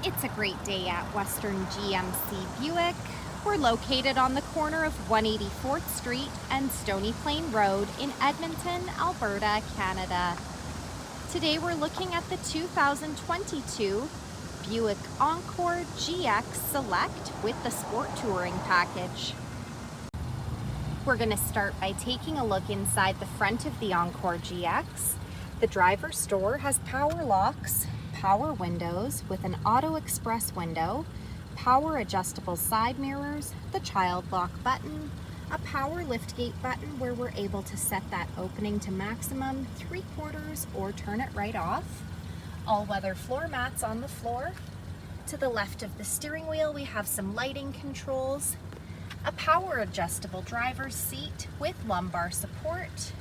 It's a great day at Western GMC Buick. We're located on the corner of 184th Street and Stony Plain Road in Edmonton, Alberta, Canada. Today we're looking at the 2022 Buick Encore GX Select with the Sport Touring package. We're going to start by taking a look inside the front of the Encore GX. The driver's door has power locks, power windows with an auto express window, power adjustable side mirrors, the child lock button, a power liftgate button where we're able to set that opening to maximum 3/4 or turn it right off, all-weather floor mats on the floor. To the left of the steering wheel we have some lighting controls, a power adjustable driver's seat with lumbar support,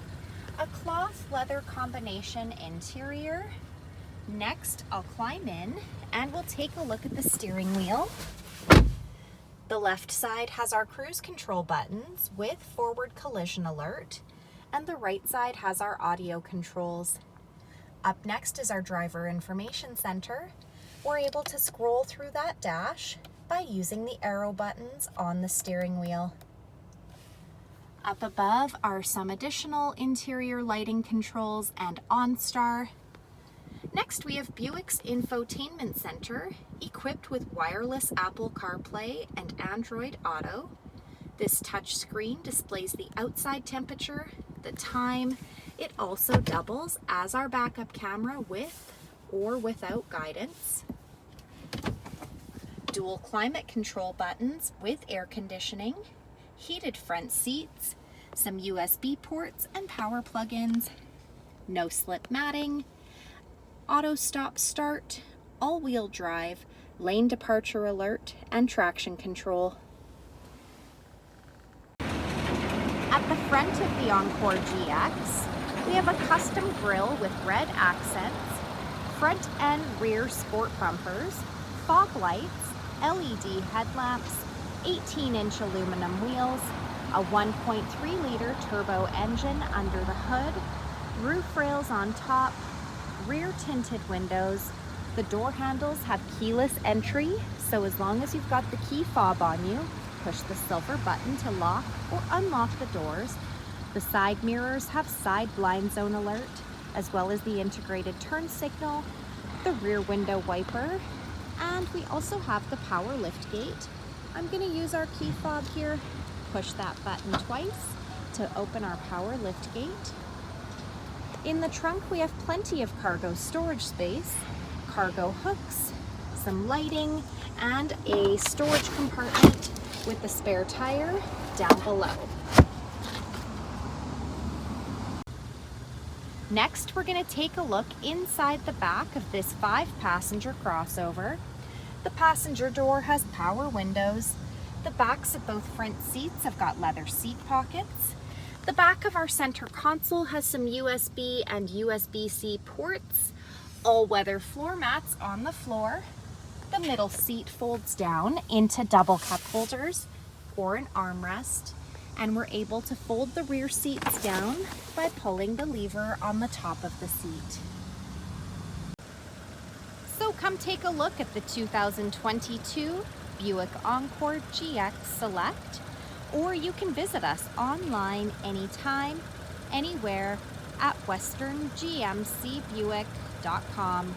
a cloth leather combination interior. Next, I'll climb in and we'll take a look at the steering wheel. The left side has our cruise control buttons with forward collision alert, and the right side has our audio controls. Up next is our driver information center. We're able to scroll through that dash by using the arrow buttons on the steering wheel. Up above are some additional interior lighting controls and OnStar. Next, we have Buick's infotainment center, equipped with wireless Apple CarPlay and Android Auto. This touchscreen displays the outside temperature, the time. It also doubles as our backup camera with or without guidance. Dual climate control buttons with air conditioning, heated front seats, some USB ports and power plug-ins, no slip matting, auto stop start, all-wheel drive, lane departure alert, and traction control. At the front of the Encore GX, we have a custom grille with red accents, front and rear sport bumpers, fog lights, LED headlamps, 18-inch aluminum wheels, a 1.3-liter turbo engine under the hood, roof rails on top, rear tinted windows. The door handles have keyless entry, so as long as you've got the key fob on you, push the silver button to lock or unlock the doors. The side mirrors have side blind zone alert, as well as the integrated turn signal, the rear window wiper, and we also have the power lift gate. I'm going to use our key fob here, push that button twice to open our power lift gate. In the trunk, we have plenty of cargo storage space, cargo hooks, some lighting, and a storage compartment with the spare tire down below. Next, we're going to take a look inside the back of this 5-passenger crossover. The passenger door has power windows. The backs of both front seats have got leather seat pockets. The back of our center console has some USB and USB-C ports, all-weather floor mats on the floor. The middle seat folds down into double cup holders or an armrest, and we're able to fold the rear seats down by pulling the lever on the top of the seat. So come take a look at the 2022 Buick Encore GX Select, or you can visit us online anytime, anywhere at westerngmcbuick.com.